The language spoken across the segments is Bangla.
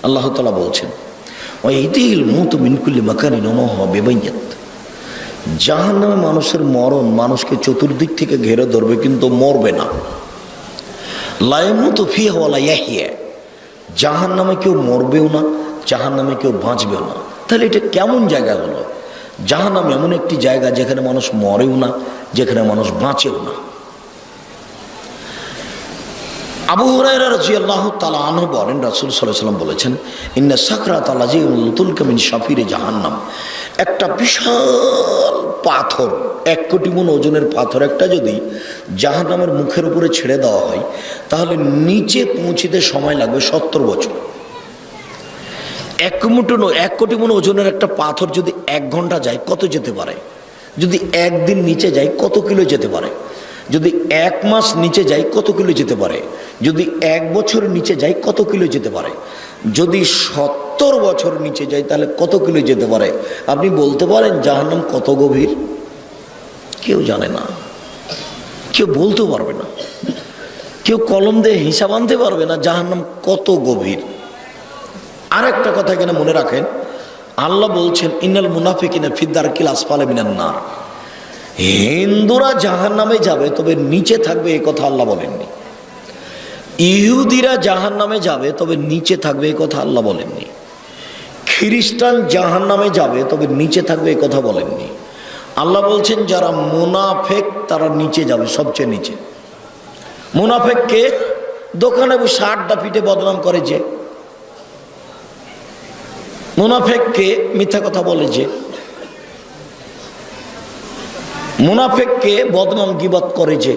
আল্লাহ তাআলা বলছেন ওয়াইদিল মউতু মিন কুল্লি মাকানিন ওয়া মা হুয়া বিবাইয়্যিত, জাহান্নামে মানুষের মরণ মানুষকে চতুর্দিক থেকে ঘিরে ধরবে কিন্তু মরবে না। লা ইয়ামুতু ফিহা ওয়া লা ইয়াহইয়া, জাহান্নামে কেউ মরবেও না, জাহান্নামে কেউ বাঁচবেও না। তাহলে এটা কেমন জায়গা হলো? জাহান্নাম এমন একটি জায়গা যেখানে মানুষ মরেও না, যেখানে মানুষ বাঁচেও না। আবু হুরায়রা রাদিয়াল্লাহু তাআলা আনহু বলেন, রাসূল সাল্লাল্লাহু আলাইহি ওয়াসাল্লাম বলেছেন, ইন্না সাকরাতাল লাযীউল তুলকা মিন শাফিরি জাহান্নাম, একটা বিশাল পাথর, 1 কোটি মণ ওজনের পাথর একটা যদি জাহান্নামের মুখের উপরে ছেড়ে দেওয়া হয় তাহলে নিচে পৌঁছিতে সময় লাগবে 70 বছর। 1 কোটি মণ ওজনের একটা পাথর যদি 1 ঘন্টা যায় কত যেতে পারে? যদি 1 দিন নিচে যায় কত কিলো যেতে পারে? যদি 1 মাস নিচে যায় কত কিলো যেতে পারে? যদি 1 বছর নিচে যায় কত কিলো যেতে পারে? যদি 70 বছর নিচে যায় তাহলে কত কিলো যেতে পারে? আপনি বলতে পারেন জাহান্নাম কত গভীর? কেউ জানে না, কেউ বলতেও পারবে না, কেউ কলম দিয়ে হিসাব আনতে পারবে না জাহান্নাম কত গভীর। আর একটা কথা এখানে মনে রাখেন, আল্লাহ বলছেন ইন্নাল মুনাফিকিনা ফি দারকিল আসফালি মিনান নার, হিন্দুরা জাহান্নামে যাবে তবে নিচে থাকবে, এই কথা আল্লাহ বলেননি। ইহুদিরা জাহান্নামে যাবে তবে নিচে থাকবে, এই কথা আল্লাহ বলেননি। খ্রিস্টান জাহান্নামে যাবে তবে নিচে থাকবে, এই কথা বলেননি। আল্লাহ বলছেন যারা মুনাফেক তারা নিচে যাবে, সবচেয়ে নিচে। মুনাফেককে দোকানে বসে আড্ডা পিটে বদনাম করে যে, মুনাফেককে মিথ্যা কথা বলে যে, মুনাফেককে বদনাম গীবত করে যে,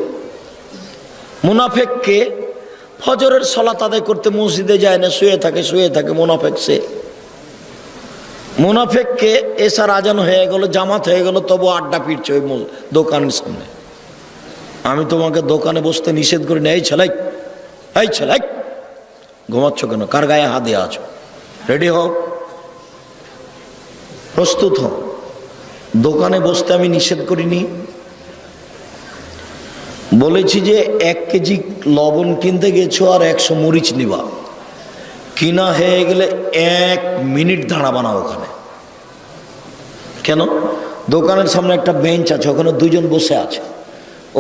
মুনাফেককে ফজরের সালাত আদায় করতে মসজিদে যায় না, শুয়ে থাকে মুনাফেক সে। মুনাফেককে এসার আজান হয়ে গেল, জামাত হয়ে গেল, তবু আড্ডা পিটছে ওই দোকানের সামনে। আমি তোমাকে দোকানে বসতে নিষেধ করি না, এই ছেলাই ঘুমাচ্ছ কেন? কার গায়ে হাত দিয়ে আছো? রেডি হও, প্রস্তুত হও। দোকানে বসতে আমি নিষেধ করিনি, বলেছি যে 1 কেজি লবণ কিনতে গেছো আর 100 মরিচ নিবা, কিনা হয়ে গেলে 1 মিনিট দাঁড়াবা না ওখানে। কেন? দোকানের সামনে একটা বেঞ্চ আছে, ওখানে 2 জন বসে আছে,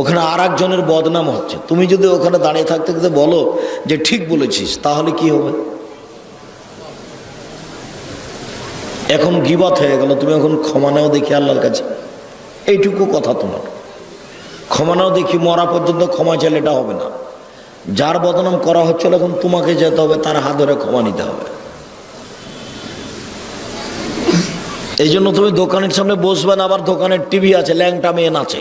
ওখানে আর একজনের বদনাম হচ্ছে। তুমি যদি ওখানে দাঁড়িয়ে থাকতে থাকতে বলো যে ঠিক বলেছিস, তাহলে কি হবে? এখন গীবত হয়ে গেল, তুমি এখন ক্ষমা নাও দেখি আল্লাহর কাছে, এইটুকু কথা তোমার। ক্ষমা নাও দেখি, মরা পর্যন্ত ক্ষমা চাইলে এটা হবে না। যার বদনাম করা হচ্ছিল এখন তোমাকে যেতে হবে, তার হাত ধরে ক্ষমা নিতে হবে। এই জন্য তুমি দোকানের সামনে বসবে না। আবার দোকানের টিভি আছে, ল্যাংটা মেয়ে নাচে,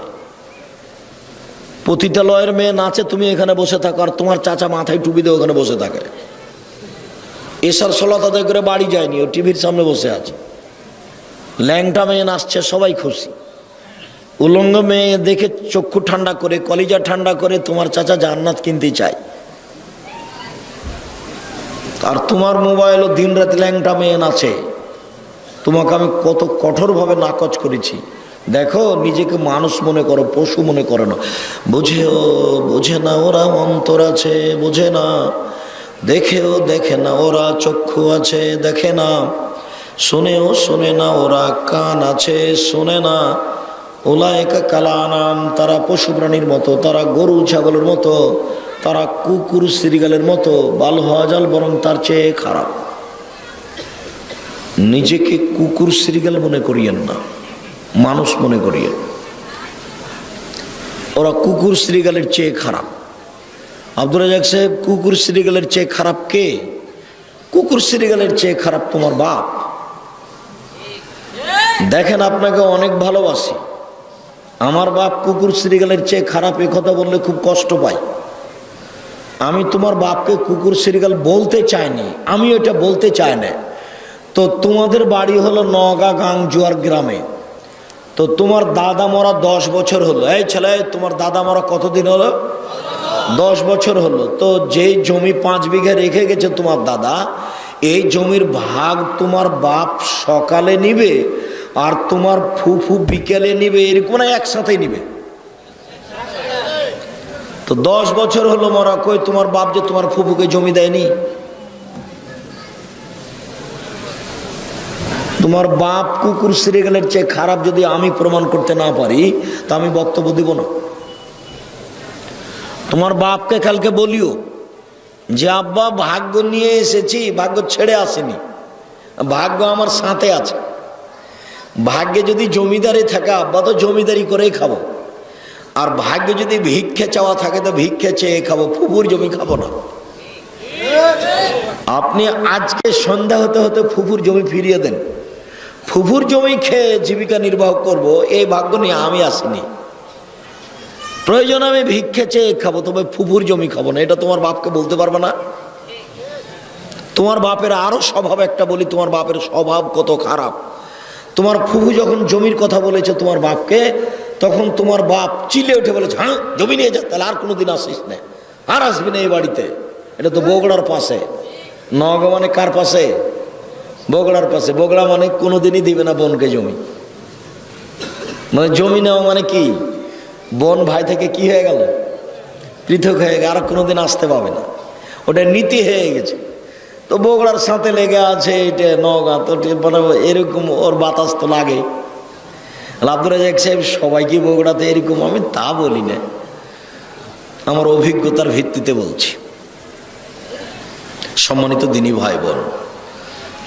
পতিতালয়ের মেয়ে নাচে, তুমি এখানে বসে থাকো, আর তোমার চাচা মাথায় টুপি দিয়ে ওখানে বসে থাকে। এসার সালাত আদায় করে বাড়ি যায়নি, ও টিভির সামনে বসে আছে। ল্যাংটা মেয়ে নাচছে, সবাই খুশি। উলঙ্গ মেয়ে দেখে চক্ষু ঠান্ডা করে, কলিজা ঠান্ডা করে তোমার চাচা জান্নাত কিনতে চায়। আর তোমার মোবাইলও দিন রাত ল্যাংটা মেয়ে নাচে। তোমাকে আমি কত কঠোরভাবে নাকচ করেছি। দেখো, নিজেকে মানুষ মনে করো, পশু মনে করো না। বোঝে না ওরা অন্তর আছে, বোঝে না। দেখেও দেখে না ওরা চক্ষু আছে, দেখে না। শোনেও শোনে না ওরা কান আছে, শোনে না। উলাইকা কালানাম, তারা পশু প্রাণীর মতো, তারা গরু ছাগলের মতো, তারা কুকুর শ্রীগালের মতো। বাল হাজাল, বরং তার চেয়ে খারাপ। নিজেকে কুকুর শ্রীগাল মনে করিয়েন না, মানুষ মনে করিয়েন। ওরা কুকুর শ্রীগালের চেয়ে খারাপ। আব্দুর রাজ্জাক সাহেব, কুকুর শ্রীগালের চেয়ে খারাপ কে? কুকুর শ্রীগালের চেয়ে খারাপ তোমার বাপ। দেখেন, আপনাকে অনেক ভালোবাসি, আমার বাপ কুকুর শ্রীগালের চেয়ে খারাপ, এ কথা বললে খুব কষ্ট পাই। আমি তোমার বাপকে কুকুর শ্রীগাল বলতে চাইনি, আমি ওইটা বলতে চাই না। তো তোমাদের বাড়ি হলো নওগাঁ গাংজুয়ার গ্রামে। তো তোমার দাদা মরা 10 বছর হলো। এই ছেলে, তোমার দাদা মরা কতদিন হলো? 10 বছর হলো। তো যেই জমি 5 বিঘা রেখে গেছে তোমার দাদা, এই জমির ভাগ তোমার বাপ সকালে নিবে আর তোমার ফুফু বিকেলে নিবে, এরকম না একসাথে নিবে। তো 10 বছর হলো মরা, কই তোমার বাপ যে তোমার ফুফুকে জমি দেয়নি? তোমার বাপ কুকুর সিরিয়ালের চেয়ে খারাপ যদি আমি প্রমাণ করতে না পারি তা আমি বক্তব্য দিব না। তোমার বাপকে কালকে বলিও যে আব্বা ভাগ্য নিয়ে এসেছি, ভাগ্য ছেড়ে আসেনি, ভাগ্য আমার সাথে আছে। ভাগ্যে যদি জমিদারি থাকে আব্বা তো জমিদারি করেই খাবো, আর ভাগ্যে যদি ভিক্ষে চাওয়া থাকে তো ভিক্ষে চেয়ে খাবো, ফুফুর জমি খাবো না। আপনি আজকে সন্ধ্যা হতে হতে ফুফুর জমি ফিরিয়ে দেন, ফুফুর জমি খেয়ে জীবিকা নির্বাহ করব, এই ভাগ্য নিয়ে আমি আসিনি। প্রয়োজন আমি ভিক্ষে চেয়ে খাবো, তবে ফুফুর জমি খাবো না। এটা তোমার বাপকে বলতে পারবে না? তোমার বাপের আরো স্বভাব একটা বলি, তোমার বাপের স্বভাব কত খারাপ। তোমার ফুফু যখন জমির কথা বলেছে তোমার বাপকে, তখন তোমার বাপ চিলে উঠে বলেছে, হ্যাঁ জমি নিয়ে যা, তাহলে আর কোনোদিন আসিস না, আর আসবি না এই বাড়িতে। এটা তো বগুড়ার পাশে। নওগাঁ মানে কার পাশে? বগুড়ার পাশে। বগুড়া মানে কোনোদিনই দিবে না বোনকে জমি। মানে জমি নেওয়া মানে কি, বোন ভাই থেকে কি হয়ে গেল, পৃথক হয়ে গেল, আর কোনোদিন আসতে পাবে না। ওটা নীতি হয়ে গেছে। তো বগুড়ার সাথে লেগে আছে এটা নওগাঁ, তো মানে এরকম ওর বাতাস তো লাগে। আব্দুর রাজ্জাক সাহেব সবাই কি বগুড়াতে এরকম? আমি তা বলি না, আমার অভিজ্ঞতার ভিত্তিতে বলছি। সম্মানিত দিনী ভাই বোন,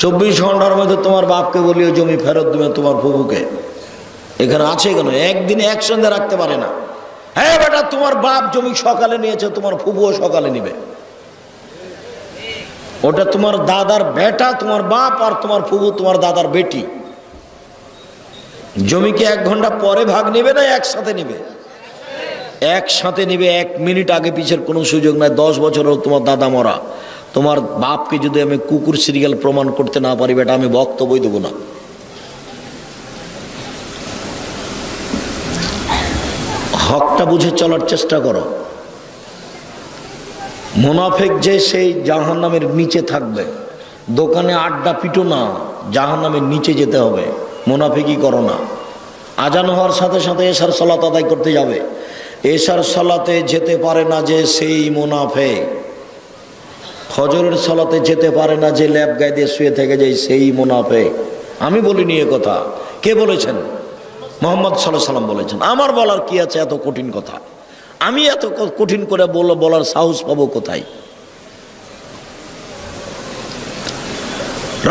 24 ঘন্টার মধ্যে তোমার বাপকে বলিও জমি ফেরত দেবে তোমার ফুফুকে। এখানে আছে কেন? একদিনে একসঙ্গে রাখতে পারে না। হ্যাঁ বেটা, তোমার বাপ জমি সকালে নিয়েছে, তোমার ফুফুও সকালে নিবে। ওটা তোমার দাদার বেটা তোমার বাপ, আর তোমার ফুফু তোমার দাদার বেটি। জমিকে 1 ঘন্টা পরে ভাগ নেবে না একসাথে নেবে? একসাথে নেবে। 1 মিনিট আগে পিছের কোনো সুযোগ নাই। 10 বছর হল তোমার দাদা মরা, তোমার বাপকে যদি আমি কুকুর সিরিয়াল প্রমাণ করতে না পারি বেটা, আমি বক্তব্যই দেবো না। হকটা বুঝে চলার চেষ্টা করো। মুনাফিক যে সেই জাহান্নামের নিচে থাকবে। দোকানে আড্ডা পিটো না, জাহান্নামের নিচে যেতে হবে। মুনাফিকই করো না। আজান হওয়ার সাথে সাথে এশার সালাত আদায় করতে যাবে। এশার সালাতে যেতে পারে না যে সেই মুনাফিক। ফজরের সালাতে যেতে পারে না যে ল্যাব গায়ে দিয়ে শুয়ে থেকে যায় সেই মুনাফিক। আমি বলিনি এ কথা, কে বলেছেন? মুহাম্মদ সাল্লাল্লাহু আলাইহি ওয়াসাল্লাম বলেছেন। আমার বলার কি আছে এত কঠিন কথা? আমি এত কঠিন করে বলার সাহস পাবো কোথায়?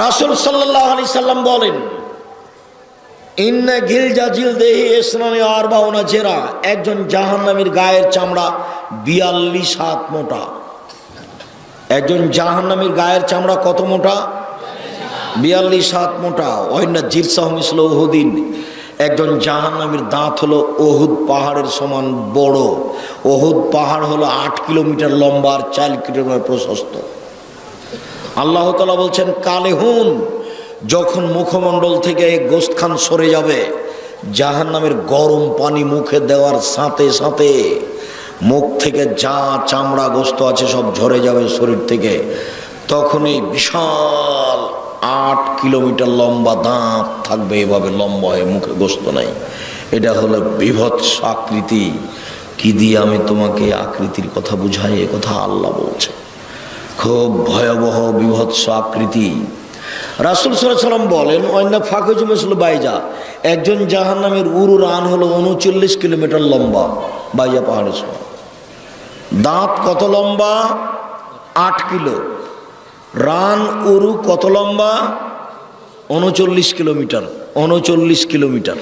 রাসূল সাল্লাল্লাহু আলাইহি সাল্লাম বলেন, ইন্না গিলজা জিলদেহি ইসনানি আরবাউনা জেরা। একজন জাহান্নামীর গায়ের চামড়া 42 হাত মোটা। একজন জাহান্নামীর গায়ের চামড়া কত মোটা? 42 হাত মোটা। ওয়াইন্না জিরসাহু মিসলু উহুদিন। একজন জাহান্নামীর দাঁত হলো উহুদ পাহাড়ের সমান বড়। উহুদ পাহাড় হলো 8 কিলোমিটার লম্বা আর 4 কিলোমিটার প্রশস্ত। আল্লাহ তাআলা বলছেন, কালেহুন, যখন মুখমণ্ডল থেকে গোশতখান সরে যাবে, জাহান্নামের গরম পানি মুখে দেওয়ার সাথে সাথে মুখ থেকে যা চামড়া গোশত আছে সব ঝরে যাবে শরীর থেকে। তখনই বিশাল 8 কিলোমিটার লম্বা দাঁত থাকবে, এভাবে লম্বা হয়ে, মুখে গোশত নাই। এটা হলো বিভৎস আকৃতি। কি দিয়ে আমি তোমাকে আকৃতির কথা বুঝাই? এ কথা আল্লাহ বলছে। খুব ভয়াবহ বিভৎস আকৃতি। রাসূল সাল্লাল্লাহু আলাইহি ওয়াসাল্লাম বলেন, ওয়াইন্না ফাকুজু মিসলু বাইজা। একজন জাহান্নামের উরু রান হলো 39 কিলোমিটার লম্বা, বাইজা পাহাড়ের সমান। দাঁত কত লম্বা? 8 কিলো। রান উরু কত লম্বা? 39 কিলোমিটার। 39 কিলোমিটার।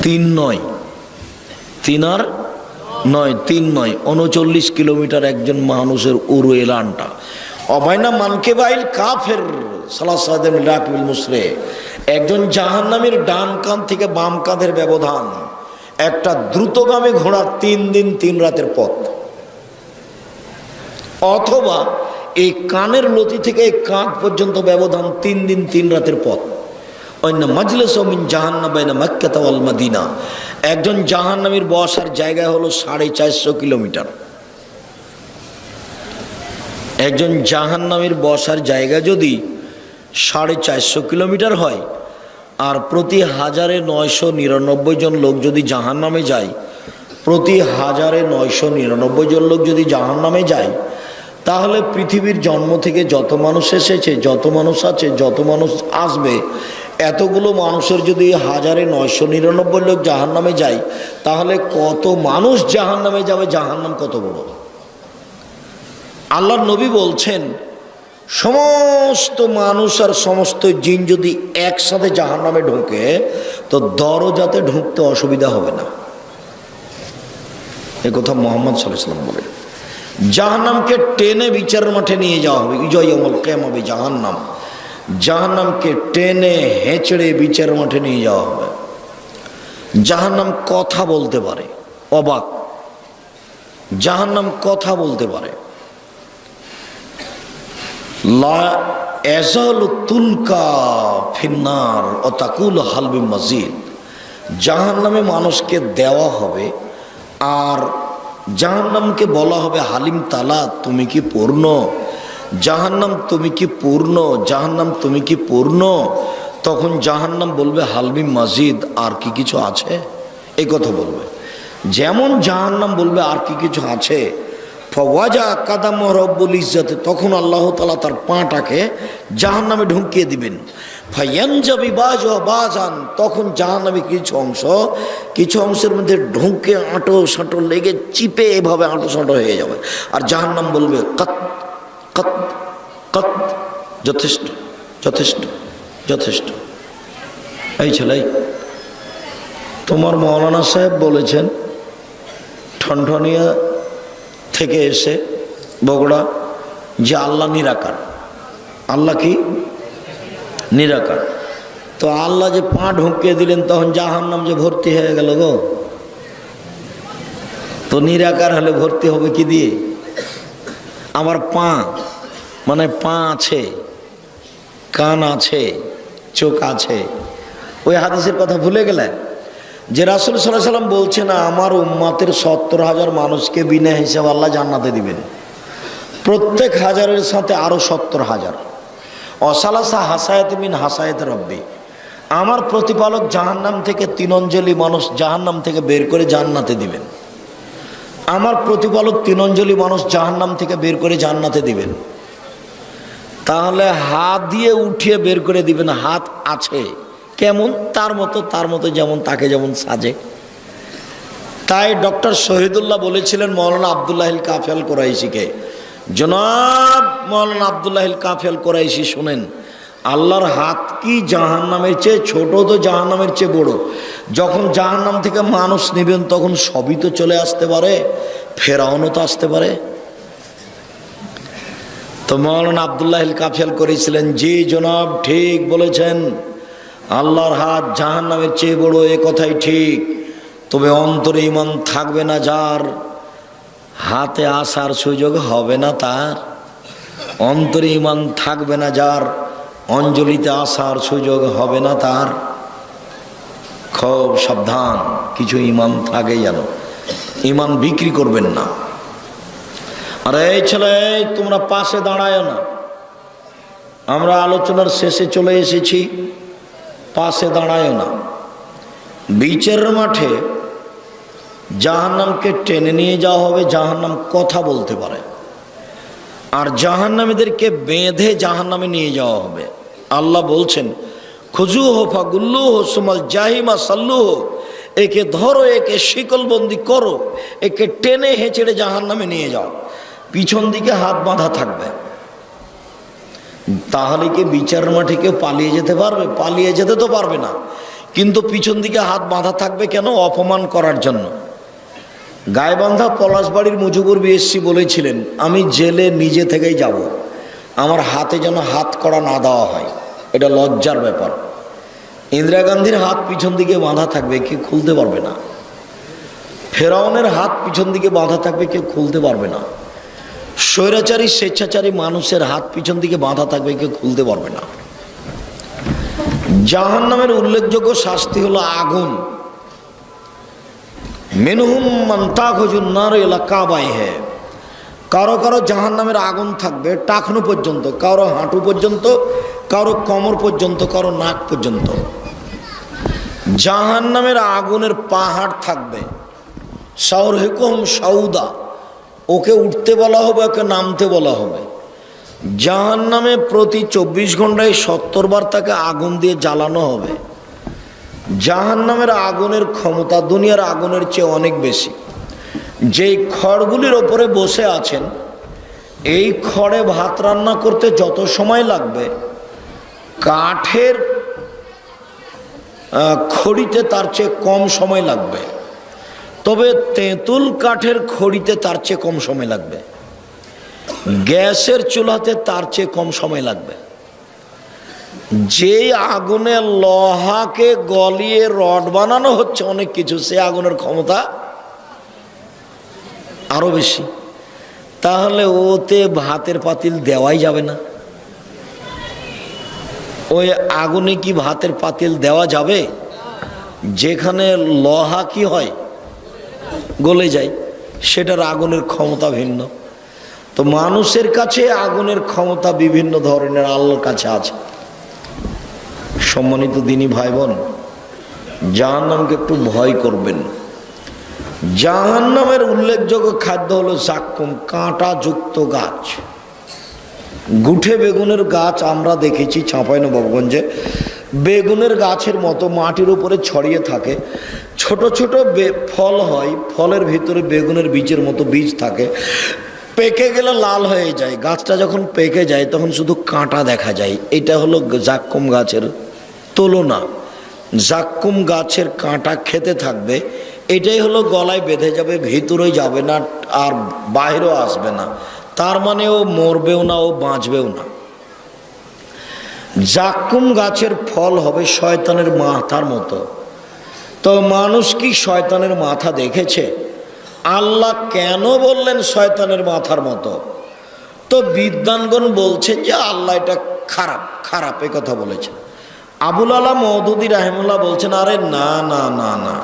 3 নয়, 3 আর 9, 3 নয়, 39 কিলোমিটার একজন মানুষের উরু এলানটা। অবায়না মানকে বাইল কাফের সালাসাদিন রাকিবুল মুসরে। একজন জাহান্নামীর ডান কাঁধ থেকে বাম কাঁধের ব্যবধান একটা দ্রুতগামী ঘোড়ার 3 দিন 3 রাতের পথ। অথবা এই কানের লতি থেকে এই কাঁধ পর্যন্ত ব্যবধান 3 দিন 3 রাতের পথ। অন্য মাজলিসু মিন জাহান্নাম বাইনা মক্কা ওয়াল মদিনা। একজন জাহান্নামীর বসার জায়গা হলো 450 কিলোমিটার। একজন জাহান্নামীর বসার জায়গা যদি 450 কিলোমিটার হয়, আর প্রতি 1999 জন লোক যদি জাহান্নামে যায়, প্রতি 1999 জন লোক যদি জাহান্নামে যায়, তাহলে পৃথিবীর জন্ম থেকে যত মানুষ এসেছে, যত মানুষ আছে, যত মানুষ আসবে, এতগুলো মানুষের যদি 1999 লোক জাহান্নামে যায়, তাহলে কত মানুষ জাহান্নামে যাবে? জাহান্নাম কত বড়! আল্লাহর নবী বলছেন, সমস্ত মানুষ আর সমস্ত জিন যদি একসাথে জাহান্নামে ঢোকে, তো দরজাতে ঢুকতে অসুবিধা হবে না। এ কথা মুহাম্মদ সাল্লাল্লাহু আলাইহি ওয়াসাল্লাম বলেন। জাহান্নামকে টেনে বিচারের মাঠে নিয়ে যাওয়া হবে, ইয়াউমুল কিয়ামা জাহান্নাম। জাহান্নামকে টেনে হেঁচড়ে বিচারের মাঠে নিয়ে যাওয়া হবে। জাহান্নাম কথা বলতে পারে, অবাক! জাহান্নাম কথা বলতে পারে। লা ইয়াজালু তুলকা ফিন্নার ওয়া তাকুল হাল মিন মাজিদ। জাহান্নামে মানুষকে দেওয়া হবে, আর জাহান্নামকে বলা হবে, হালিম তালা, তুমি কি পূর্ণ? জাহান্নাম তুমি কি পূর্ণ? জাহান্নাম তুমি কি পূর্ণ? তখন জাহান্নাম বলবে, হালমিম মাজিদ, আর কি কিছু আছে? এই কথা বলবে। যেমন জাহান্নাম বলবে আর কি কিছু আছে, ফাওয়াজা কাদাম রব্বুল ইজ্জতে, তখন আল্লাহ তাআলা তার পাটাকে জাহান্নামে ঢুকিয়ে দিবেন। ফায়ানজাবি বাজা বাজান, তখন জাহান্নামে কিছু অংশের মধ্যে ঢুকে আঁটো সাঁটো লেগে চিপে এভাবে আঁটো সাঁটো হয়ে যাবে। আর জাহান্নাম বলবে, কত কত কত, যথেষ্ট যথেষ্ট যথেষ্ট। এই ছেলে, তোমার মৌলানা সাহেব বলেছেন ঠনঠনিয়া থেকে এসে বগুড়া, যে আল্লাহ নিরাকার। আল্লাহ কি? নিরাকার। তো আল্লাহ যে পা ঢুকিয়ে দিলেন, তখন জাহান্নাম যে ভর্তি হয়ে গেল গো। তো নিরাকার হলে ভর্তি হবে কি দিয়ে? আমার পা, মানে পা আছে, কান আছে, চোখ আছে। ওই হাদিসের কথা ভুলে গেলেন যে রাসূল সাল্লাল্লাহু আলাইহি ওয়াসাল্লাম বলছেন, আমার উম্মতের 70,000 মানুষকে বিনা হিসাবে আল্লাহ জান্নাতে দিবেন। প্রত্যেক হাজারের সাথে আরো 70,000। অসালাসা হাসায়াত মিন হাসায়াত রব্বি, আমার প্রতিপালক জাহান্নাম থেকে 3 অঞ্জলি মানুষ জাহান্নাম থেকে বের করে জান্নাতে দিবেন। আমার প্রতিপালক 3 অঞ্জলি মানুষ জাহান্নাম থেকে বের করে জান্নাতে দিবেন। তাহলে হাত দিয়ে উঠিয়ে বের করে দিবেন। হাত আছে কেমন? তার মতো যেমন তাকে যেমন সাজে। তাই ডক্টর শহীদুল্লাহ বলেছিলেন মৌলানা আব্দুল্লাহিল কাফি আল কুরাইশিকে, জনাব মৌলানা আব্দুল্লাহিল কাফি আল কুরাইশি, শুনেন, আল্লাহর হাত কি জাহান্নামের চেয়ে ছোট? তো জাহান্নামের চেয়ে বড়। যখন জাহান্নাম থেকে মানুষ নেবেন, তখন সবই তো চলে আসতে পারে, ফেরাউনও তো আসতে পারে। তো মৌলানা আব্দুল্লাহিল কাফি আল করেছিলেন, জি জনাব, ঠিক বলেছেন, আল্লাহর হাত জাহান্নামের চেয়ে বড়, এ কথাই ঠিক। তবে অন্তরে ঈমান থাকবে না যার, হাতে আসার সুযোগ হবে না তার। অন্তরে ঈমান থাকবে না যার, অঞ্জলিতে আসার সুযোগ হবে না তার। খুব সাবধান, কিছু ঈমান থাকে যেন, ঈমান বিক্রি করবেন না। আরে এই ছেলে, তোমরা পাশে দাঁড়ায় না, আমরা আলোচনার শেষে চলে এসেছি, পাশে দাঁড়ায় না। বিচারের মাঠে জাহান্নামকে টেনে নিয়ে যাওয়া হবে। জাহান্নাম কথা বলতে পারে, আর জাহান্নামীদেরকে বেঁধে জাহান্নামে নিয়ে যাওয়া হবে। আল্লাহ বলছেন, খুজুহু ফাগুল্লুহু সুমাল জাহিমা সাল্লুহু, একে ধরো, একে শিকলবন্দি করো, একে টেনে হেঁচড়ে জাহান্নামে নিয়ে যাও। পিছন দিকে হাত বাঁধা থাকবে। তাহলে কি বিচারের মাঠে কেউ পালিয়ে যেতে পারবে? পালিয়ে যেতে তো পারবে না, কিন্তু পিছন দিকে হাত বাঁধা থাকবে কেন? অপমান করার জন্য। গায়েবান্ধা পলাশবাড়ির মুজিবুর বিএসসি বলেছিলেন, আমি জেলে নিজে থেকেই যাব, আমার হাতে যেন হাত করা না দেওয়া হয়, এটা লজ্জার ব্যাপার। ইন্দিরা গান্ধীর হাত পিছন দিকে বাঁধা থাকবে, কেউ খুলতে পারবে না। ফেরাউনের হাত পিছন দিকে বাঁধা থাকবে, কেউ খুলতে পারবে না। স্বৈরাচারী স্বেচ্ছাচারী মানুষের হাত পিছন দিকে বাঁধা থাকবে, কেউ খুলতে পারবে না। জাহান্নামের উল্লেখযোগ্য শাস্তি হলো আগুন। মিনহুম মান তাখুজুন নার ইলা কাবাইহি, কারো কারো জাহান্নামের আগুন থাকবে টাকনু পর্যন্ত, কারো হাঁটু পর্যন্ত, কারো কোমর পর্যন্ত, কারো নাক পর্যন্ত। জাহান্নামের আগুনের পাহাড় থাকবে। সাউরহিকুম সাউদা, ওকে উঠতে বলা হবে, ওকে নামতে বলা হবে। জাহান্নামে প্রতি 24 ঘন্টায় 70 বার তাকে আগুন দিয়ে জ্বালানো হবে। জাহান্নামের আগুনের ক্ষমতা দুনিয়ার আগুনের চেয়ে অনেক বেশি। যেই খড়গুলির ওপরে বসে আছেন, এই খড়ে ভাত রান্না করতে যত সময় লাগবে, কাঠের খড়িতে তার চেয়ে কম সময় লাগবে। তবে তেঁতুল কাঠের খড়িতে তার চেয়ে কম সময় লাগবে, গ্যাসের চুলাতে তার চেয়ে কম সময় লাগবে। যেই আগুনে লোহাকে গলিয়ে রড বানানো হচ্ছে অনেক কিছু, সে আগুনের ক্ষমতা আরো বেশি। তাহলে ওতে ভাতের পাতিল দেওয়াই যাবে না। ওই আগুনে কি ভাতের পাতিল দেওয়া যাবে? যেখানে লোহা কি হয়, গলে যায়, সেটার আগুনের ক্ষমতা ভিন্ন। তো মানুষের কাছে আগুনের ক্ষমতা বিভিন্ন ধরনের, আল্লাহর কাছে আছে। সম্মানিত দিনী ভাই বোন, জাহান্নামকে একটু ভয় করবেন। জাহান্নামের উল্লেখযোগ্য খাদ্য হলো জাক্কুম, কাঁটা যুক্ত গাছ। গুঠে বেগুনের গাছ আমরা দেখেছি চাঁপাইনবাবগঞ্জে, বেগুনের গাছের মতো মাটির উপরে ছড়িয়ে থাকে, ছোট ছোট ফল হয়, ফলের ভিতরে বেগুনের বীজের মতো বীজ থাকে, পেকে গেলে লাল হয়ে যায়। গাছটা যখন পেকে যায় তখন শুধু কাঁটা দেখা যায়। এটা হলো জাক্কুম গাছের তুলনা। জাক্কুম গাছের কাঁটা খেতে থাকবে, এটাই হলো গলায় বেঁধে যাবে, ভিতরে যাবে না আর বাইরেও আসবে না। তার মানে ও মরবেও না, ও বাঁচবেও না। জাক্কুম গাছের ফল হবে শয়তানের মাথার মতো। তো মানুষ কি শয়তানের মাথা দেখেছে? আল্লাহ কেন বললেন শয়তানের মাথার মতো? তো বিদ্বানগণ বলছেন যে আল্লাহ এটা খারাপ খারাপ এ কথা বলেছেন। আবুল আলা মওদুদী রাহিমাহুল্লাহ বলছেন, আরে না না না না,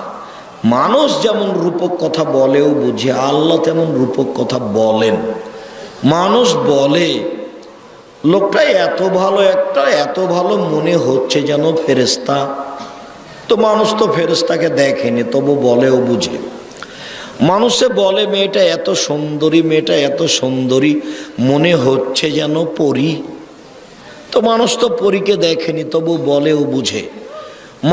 মানুষ যেমন রূপক কথা বলেও বুঝে, আল্লাহ তেমন রূপক কথা বলেন। মানুষ বলে লোকটা এত ভালো, এত ভালো মনে হচ্ছে যেন ফেরেশতা। তো মানুষ তো ফেরেশতাকে দেখেনি, তবু বলেও বুঝে। মানুষে বলে মেয়েটা এত সুন্দরী, মেয়েটা এত সুন্দরী মনে হচ্ছে যেন পরী। তো মানুষ তো পরীকে দেখেনি, তবু বলেও বুঝে।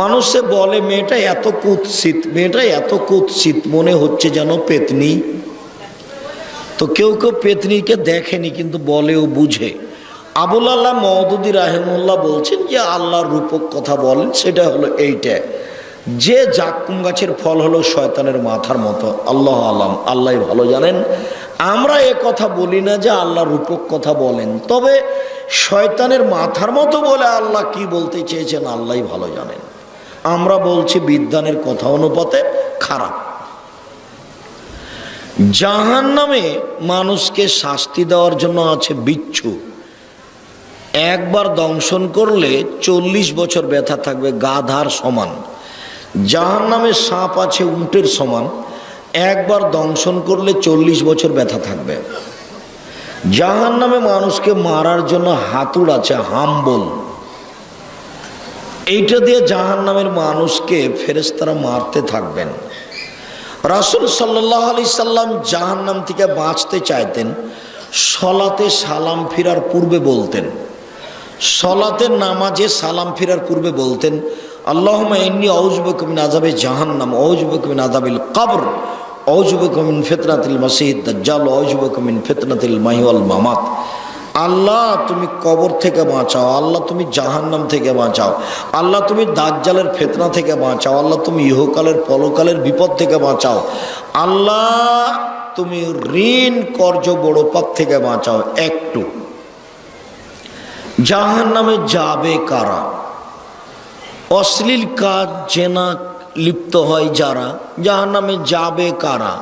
মানুষে বলে মেয়েটা এত কুৎসিত, মেয়েটা এত কুৎসিত মনে হচ্ছে যেন পেতনি। তো কেউ কেউ পেতনিকে দেখেনি কিন্তু বলেও বুঝে। আবুল আল্লাহ মওদুদী রাহিমাহুল্লাহ বলছেন যে আল্লাহর রূপক কথা বলেন, সেটা হলো এইটা যে জাক্কুম গাছের ফল হলো শয়তানের মাথার মতো। আল্লাহ আলাম, আল্লাহ ভালো জানেন। আমরা এ কথা বলি না যে আল্লাহ রূপক কথা বলেন, তবে শয়তানের মাথার মতো বলে আল্লাহ কি বলতে চেয়েছেন আল্লাহ ভালো জানেন। আমরা বলছি বিদ্বানের কথা অনুপাতে খারাপ। জাহান্নামে মানুষকে শাস্তি দেওয়ার জন্য আছে বিচ্ছু। একবার দংশন করলে 40 বছর ব্যথা থাকবে, গাধার সমান। জাহান্নামে সাপ আছে উটের সমান, একবার দংশন করলে 40 বছর ব্যথা থাকবে। জাহান্নামে মানুষকে মারার জন্য হাতুড় আছে, হাম্বল। এইটা দিয়ে জাহান্নামের মানুষকে ফেরেশতারা মারতে থাকবেন। রাসূল সাল্লাল্লাহু আলাইহি সাল্লাম জাহান্নাম থেকে বাঁচতে চাইতেন, সলাতে সালাম ফিরার পূর্বে বলতেন, সলাতের নামাজে সালাম ফিরার পূর্বে বলতেন, আল্লাহুম্মা ইন্নী আউযু বিকা মিন আযাবি জাহান্নাম, আউযু বিকা মিন আযাবিল কবর, আউযু বিকা মিন ফিতনাতিল মাসিহিদ দাজ্জাল, আউযু বিকা মিন ফিতনাতিল মাহইয়া ওয়াল মামাত। আল্লাহ তুমি কবর থেকে বাঁচাও, আল্লাহ তুমি জাহান্নাম থেকে বাঁচাও, আল্লাহ তুমি দাজ্জালের ফিতনা থেকে বাঁচাও, আল্লাহ তুমি ইহকালের পরকালের বিপদ থেকে বাঁচাও, আল্লাহ তুমি ঋণ কর্জ বড় পাপ থেকে বাঁচাও। একটু জাহান্নামে যাবে কারা? অশ্লীল কাজ জেনা লিপ্ত হয় যারা, জাহান্নামে যাবে কারা?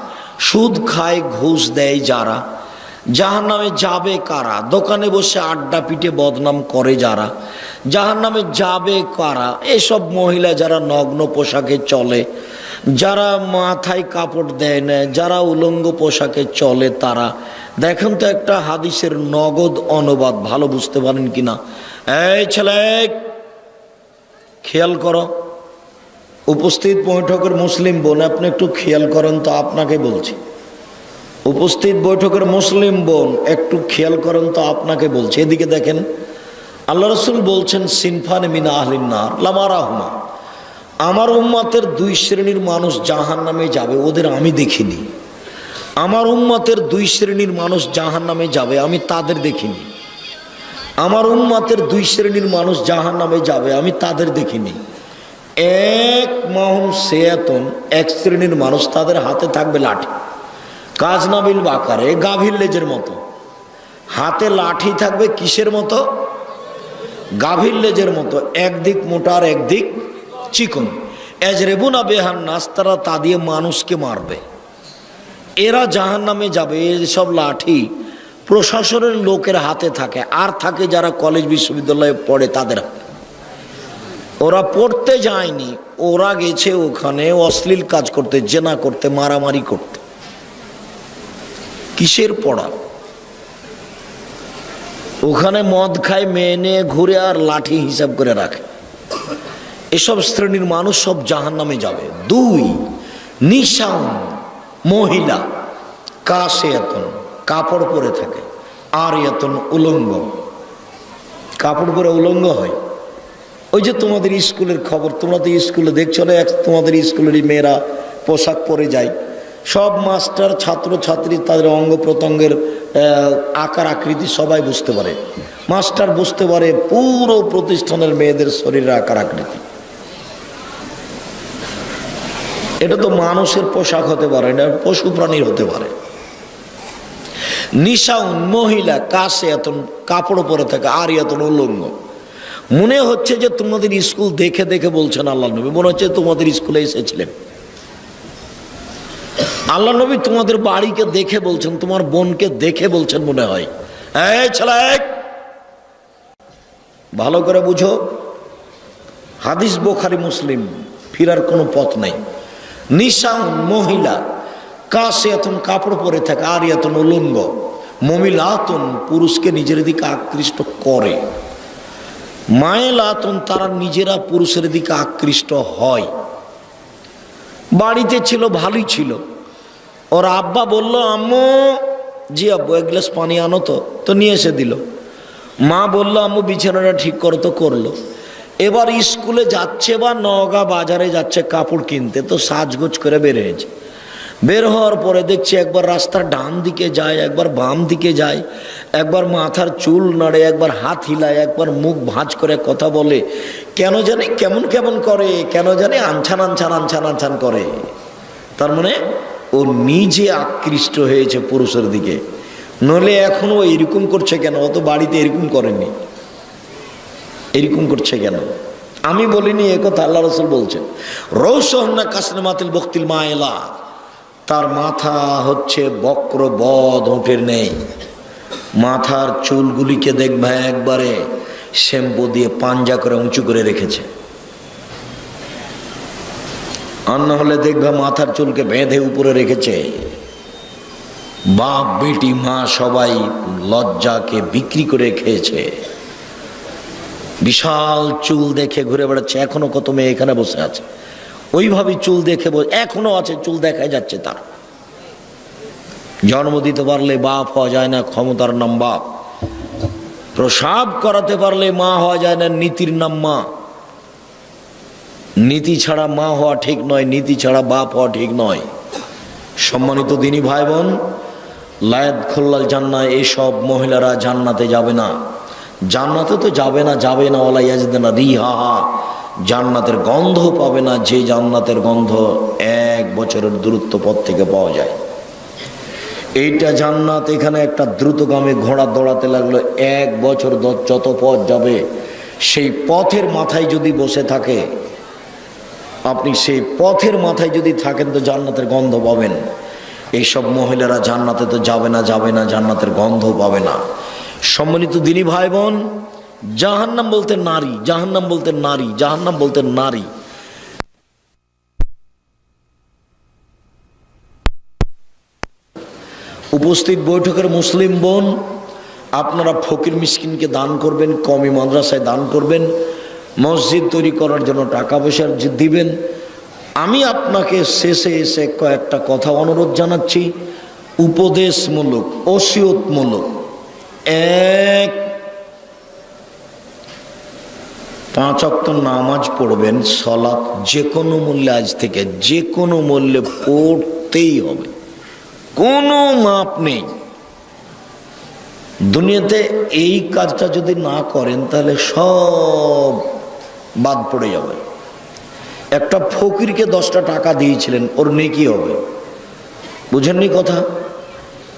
সুদ খায় ঘুষ দেয় যারা, জাহান্নামে যাবে কারা? দোকানে বসে আড্ডা পিটে বদনাম করে যারা, জাহান্নামে যাবে কারা? এসব মহিলা যারা নগ্ন পোশাকে চলে, যারা মাথায় কাপড় দেয় না, যারা উলঙ্গ পোশাকে চলে তারা। দেখেন তো একটা হাদিসের নগদ অনুবাদ, ভালো বুঝতে পারেন কিনা। এই ছেলে খেয়াল করো, উপস্থিত বৈঠকের মুসলিম বোন, আপনি একটু খেয়াল করেন তো, আপনাকে বলছি। উপস্থিত বৈঠকের মুসলিম বোন একটু খেয়াল করেন তো, আপনাকে বলছে, এদিকে দেখেন। আল্লাহ রাসূল বলছেন সিনফান মিন আহলিন নার লামারাহুমা, আমার উম্মতের দুই শ্রেণীর মানুষ জাহান্নামে যাবে, ওদের আমি দেখিনি। আমার উম্মতের দুই শ্রেণীর মানুষ জাহান্নামে যাবে, আমি তাদের দেখিনি। আমার উম্মতের দুই শ্রেণীর মানুষ জাহান্নামে যাবে, আমি তাদের দেখিনি। এক মাহুম সেয়াতুন, এক শ্রেণীর মানুষ, তাদের হাতে থাকবে লাঠি, কাজনাবিল বাকারে, গাভীর লেজের মতো। হাতে লাঠি থাকবে কিসের মতো? গাভীর লেজের মতো, একদিক মোটা আর একদিক চিকন। এজরেবুনা বেহান নাস, তারা তা দিয়ে মানুষকে মারবে। এরা জাহান্নামে যাবে। এসব লাঠি প্রশাসনের লোকের হাতে থাকে, আর থাকে যারা কলেজ বিশ্ববিদ্যালয়ে পড়ে তাদের হাতে। ওরা পড়তে যায়নি, ওরা গেছে ওখানে অশ্লীল কাজ করতে, জেনা করতে, মারামারি করতে। কিসের পড়া? ওখানে মদ খায়, মেয়ে নিয়ে ঘুরে আর লাঠি হিসাব করে রাখে। এসব শ্রেণীর মানুষ সব জাহান্নামে যাবে। দুই, নিশাউন, মহিলা, কাসিয়াতুন, কাপড় পরে থাকে, আর ইয়াতুন, উলঙ্গ। কাপড় পরে উলঙ্গ হয়। ওই যে তোমাদের স্কুলের খবর, তোমরা তো স্কুলে দেখছো না, তোমাদের স্কুলেরই মেয়েরা পোশাক পরে যায়। সব মাস্টার, ছাত্র ছাত্রী তাদের অঙ্গ প্রত্যঙ্গের আকার আকৃতি সবাই বুঝতে পারে। মাস্টার বুঝতে পারে পুরো প্রতিষ্ঠানের মেয়েদের শরীরের আকার আকৃতি। এটা তো মানুষের পোশাক হতে পারে না, পশু প্রাণীর হতে পারে। নিশাউন, মহিলা, কাসিয়াতুন, কাপড় পরে থাকে, আর ইয়াতুন, উলঙ্গ। মনে হচ্ছে যে তোমাদের স্কুল দেখে দেখে বলছেন আল্লাহ নবী, মনে হচ্ছে তোমাদের স্কুলে এসেছিলেন। আল্লাহ নবী তোমাদের বাড়িকে দেখে বলছেন, তোমার বোনকে দেখে বলছেন মনে হয়। এই ছেলে, ভালো করে বুঝো, হাদিস বুখারী মুসলিম, ফিরার কোনো পথ নাই। নিশাউন, মহিলা, কাসিয়াতুন, কাপড় পরে থাকে, আর ইয়াতুন, উলঙ্গ। মমিলাতুন, পুরুষকে নিজের দিকে আকৃষ্ট করে। মায়েলাতুন, তারা নিজেরা পুরুষের দিকে আকৃষ্ট হয়। বাড়িতে ছিল, ভালোই ছিল। ওর আব্বা বলল, আম্মু, জি আব্বু, এক গ্লাস পানি আনো তো নিয়ে এসে দিল। মা বলল, আম্মু বিছানাটা ঠিক করো, তো করলো। এবার স্কুলে যাচ্ছে বা নওগাঁ বাজারে যাচ্ছে কাপড় কিনতে, তো সাজগোজ করে বের হয়েছে। বের হওয়ার পরে দেখছি একবার রাস্তার ডান দিকে যায়, একবার বাম দিকে যায়, একবার মাথার চুল নাড়ে, একবার হাত হিলায়, একবার মুখ ভাঁজ করে কথা বলে, কেন জানি কেমন কেমন করে, কেন জানি আনছান আনছান আনছান আনছান করে। তার মানে ও নিজে আকৃষ্ট হয়েছে পুরুষের দিকে। নইলে এখনো এরকম করছে কেন? ও তো বাড়িতে এরকম করেনি। এরকম করছে কেন? আমি বলিনি এ কথা, আল্লাহ রাসূল বলছেন। রৌসহন্না কাসনামাতিল বক্তিল মায়লা, তার মাথা হচ্ছে বক্র বদ ওঠের নেই। মাথার চুলগুলিকে দেখবে একবারে শ্যাম্পু দিয়ে পাঞ্জা করে উঁচু করে রেখেছে। আর না হলে দেখবে মাথার চুলকে বেঁধে উপরে রেখেছে। বাপ বেটি মা সবাই লজ্জাকে বিক্রি করে খেয়েছে। বিশাল চুল দেখে ঘুরে বেড়াচ্ছে। এখনো কত মেয়ে এখানে বসে আছে ওইভাবে চুল দেখে, এখনো আছে, চুল দেখাই যাচ্ছে তার। জন্ম দিতে পারলে বাপ হওয়া যায় না, ক্ষমতার নাম বাপ। প্রসাব করাতে পারলে মা হওয়া যায় না, নীতির নাম মা। নীতি ছাড়া মা হওয়া ঠিক নয়, নীতি ছাড়া বাপ হওয়া ঠিক নয়। সম্মানিত দিনী ভাই বোন, লায়াত খোল্লাল জান্নাহ, এইসব মহিলারা জান্নাতে যাবে না। জান্নাতে তো যাবে না, যাবে না, ওলা ইয়াজিদনা রিহা, জান্নাতের গন্ধ পাবে না। যে জান্নাতের গন্ধ 1 বছরের দূরত্ব পথ থেকে পাওয়া যায়। এইটা জান্নাত। এখানে একটা দ্রুতগামী ঘোড়া দৌড়াতে লাগলো, 1 বছর যত পথ যাবে, সেই পথের মাথায় যদি বসে থাকে আপনি, সেই পথের মাথায় যদি থাকেন তো জান্নাতের গন্ধ পাবেন। এইসব মহিলারা জান্নাতে তো যাবে না, যাবে না, জান্নাতের গন্ধ পাবে না। সম্মানিত দিনী ভাই বোন, জাহান্নাম বলতে নারী, জাহান্নাম বলতে নারী, জাহান্নাম বলতে নারী। উপস্থিত বৈঠকের মুসলিম বোন, আপনারা ফকির মিসকিনকে দান করবেন, কওমি মাদ্রাসায় দান করবেন, মসজিদ তৈরি করার জন্য টাকা পয়সা দিবেন। আমি আপনাকে শেষে এসে কয়েকটা কথা অনুরোধ জানাচ্ছি। উপদেশমূলক, ওসিয়তমূলক। এক, 5 ওয়াক্ত নামাজ পড়বেন, সালাত যে কোনো মূল্যে আজ থেকে যে কোনো মূল্যে পড়তেই হবে, কোনো মাপ নেই। দুনিয়াতে এই কাজটা যদি না করেন তাহলে সব বাদ পড়ে যাবে। একটা ফকিরকে 10টা টাকা দিয়েছিলেন, ওর নেকি হবে, বুঝেননি কথা?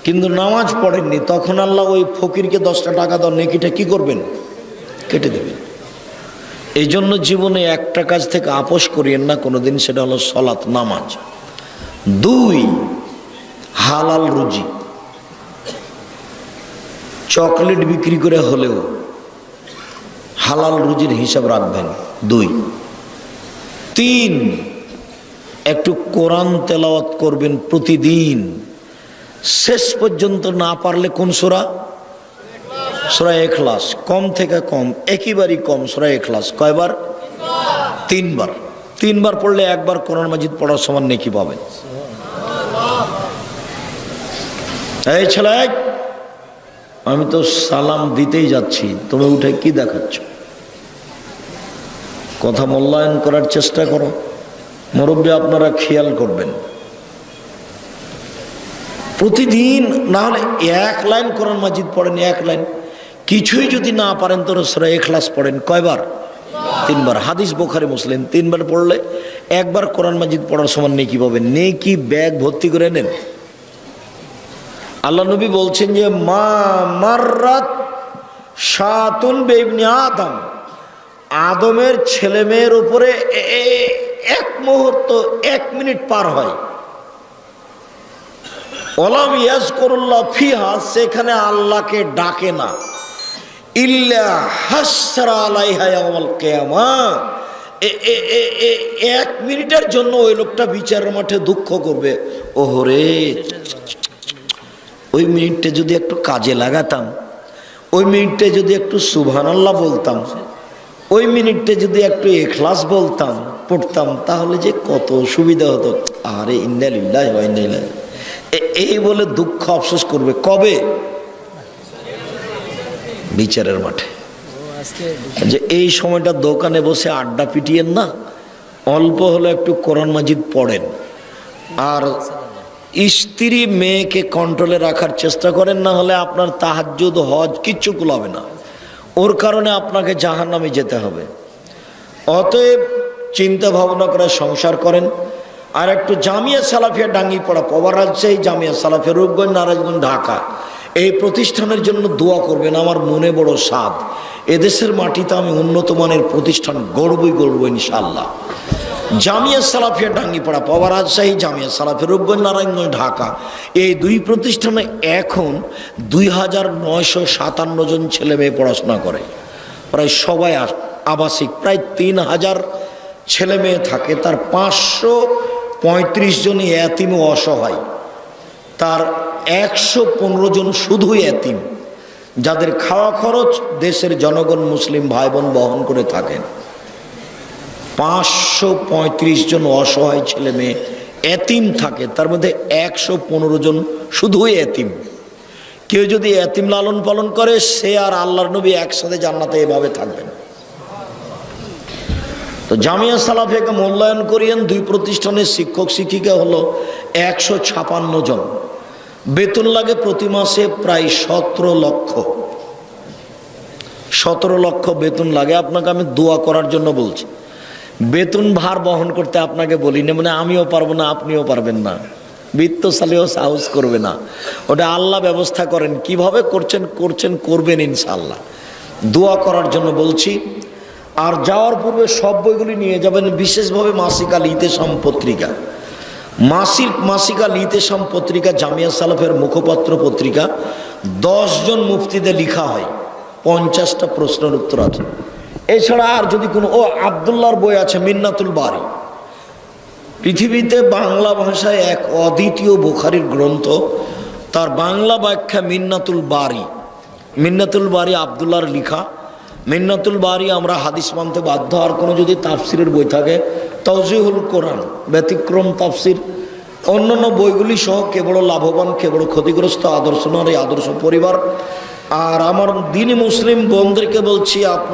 কিন্তু নামাজ পড়েননি, তখন আল্লাহ ওই ফকিরকে 10টা টাকা দাও, নেকিটা কি করবেন? কেটে দেবেন। এই জন্য জীবনে একটা কাজ থেকে আপোষ করিয়েন না কোনোদিন, সেটা হলো সালাত, নামাজ। 2, হালাল রুজি। চকলেট বিক্রি করে হলেও হালাল রুজির হিসাব রাখবেন। 2, 3, একটু কোরআন তেলাওয়াত করবেন প্রতিদিন, শেষ পর্যন্ত না পারলে কোন সূরা? সূরা ইখলাস। কম থেকে কম, একেবারেই কম সূরা ইখলাস। কয়বার? 3 বার। 3 বার পড়লে একবার কোরআন মাজিদ পড়ার সমান নেকি পাবেন। এই ছেলে, আমি তো সালাম দিতেই যাচ্ছি, তুমি উঠে কি দেখাচ্ছ? কথা মূল্যায়ন করার চেষ্টা করো। মুরব্বী আপনারা খেয়াল করবেন, প্রতিদিন না হলে 1 লাইন কোরআন মাজিদ পড়েন, 1 লাইন। কিছুই যদি না পারেন তো সূরা ইখলাস পড়েন। কয়বার? 3 বার। হাদিস বুখারী মুসলিম। 3 বার পড়লে একবার কোরআন মাজিদ পড়ার সমান নেকি পাবেন। নেকি ব্যাগ ভর্তি করে নেন। আল্লাহ নবী বলছেন যে মা মাররাত শাতুন বিইবনি আদম, আদমের ছেলে মেয়ের উপরে 1 মুহূর্ত, 1 মিনিট পার হয়, ওয়ালাম ইয়াজকুরুল্লাহ ফিহা, সেখানে আল্লাহকে ডাকে না, ইল্লা হাসরা আলাইহা ইয়াউমাল কিয়ামাহ, 1 মিনিটের জন্য ওই লোকটা বিচারের মাঠে দুঃখ করবে। ওহরে, ওই মিনিটটা যদি একটু কাজে লাগাতাম, ওই মিনিটটা যদি একটু সুবহানাল্লাহ বলতাম, ওই মিনিটটা যদি একটু ইখলাস বলতাম, পড়তাম, তাহলে যে কত সুবিধা হতো। আরে ইন্না লিল্লাহি ওয়া ইন্না ইলাইহি, এই বলে দুঃখ আফসোস করবে। কবে? বিচারের মাঠে। যে এই সময়টা দোকানে বসে আড্ডা পিটিয়েন না, অল্প হলো একটু কোরআন মাজিদ পড়েন, আর স্ত্রী মেয়েকে কন্ট্রোলে রাখার চেষ্টা করেন, না হলে আপনার তাহাজ্জুদ, হজ কিচ্ছু কুলাবে না, ওর কারণে আপনাকে জাহান্নামে যেতে হবে। অতএব চিন্তা ভাবনা করে সংসার করেন। আর একটু জামিয়া সালাফিয়া ডাঙ্গিপাড়া, পবা রাজশাহী জামিয়া সালাফিয়া, রূপগঞ্জ, নারায়ণগঞ্জ, ঢাকা, এই প্রতিষ্ঠানের জন্য দোয়া করবেন। আমার মনে বড় সাধ, এদেশের মাটিতে আমি উন্নত মানের প্রতিষ্ঠান গড়বই ইনশাআল্লাহ। জামিয়া সালাফিয়া ডাঙ্গিপাড়া, পবা রাজশাহী জামিয়া সালাফিয়া, রূপগঞ্জ, নারায়ণগঞ্জ, ঢাকা, এই 2 প্রতিষ্ঠানে এখন 2957 জন ছেলে মেয়ে পড়াশোনা করে। প্রায় সবাই আবাসিক, প্রায় 3000 ছেলে মেয়ে থাকে, তার 535 জনই এতিম ও অসহায়, তার 115 জন শুধুই এতিম, যাদের খাওয়া খরচ দেশের জনগণ মুসলিম ভাই বোন বহন করে থাকেন। 535 জন অসহায় ছেলে মেয়ে এতিম থাকে, তার মধ্যে 115 জন শুধুই এতিম। কেউ যদি এতিম লালন পালন করে, সে আর আল্লাহর নবী একসাথে জান্নাতে এভাবে থাকবেন। তো জামিয়া সালাফিয়াকে মূল্যায়ন করিয়েন। 2 প্রতিষ্ঠানের শিক্ষক শিক্ষিকা হলো 156 জন, বেতন লাগে প্রতি মাসে প্রায় 17 লক্ষ। 17 লক্ষ বেতন লাগে। আপনাকে আমি দোয়া করার জন্য বলছি, বেতন ভার বহন করতে আপনাকে বলি না, মানে আমিও পারবো না, আপনিও পারবেন না, বিত্তশালীও সাহস করবে না, ওটা আল্লাহ ব্যবস্থা করেন। কিভাবে করবেন ইনশাআল্লাহ। দোয়া করার জন্য বলছি। আর যাওয়ার পূর্বে সব বইগুলি নিয়ে যাবেন, বিশেষভাবে মাসিক আল ইতেসাম পত্রিকা। মাসিক আল ইতেসাম পত্রিকা জামিয়া সালাফের মুখপাত্র পত্রিকা। 10 জন মুফতিদের লেখা হয়, 50টা প্রশ্নের উত্তর আছে। এছাড়া আর যদি কোনো আব্দুল্লাহর বই আছে মিন্নাতুল বারী, পৃথিবীতে বাংলা ভাষায় এক অদ্বিতীয় বুখারীর গ্রন্থ, তার বাংলা ব্যাখ্যা মিন্নাতুল বারী। মিন্নাতুল বারী আব্দুল্লাহর লেখা। মিন্নাতুল বারী আমরা হাদিস মানতে বাধ্য। আর কোনো যদি তাফসিরের বই থাকে, তাওজিহুল কোরআন, ব্যতিক্রম তাফসির, অন্যান্য বইগুলি সহ কে বড় লাভবান কে বড় ক্ষতিগ্রস্ত আদর্শ নারী আদর্শ পরিবার। আর আমার দিনী মুসলিম বোনদেরকে বলছি, আপনার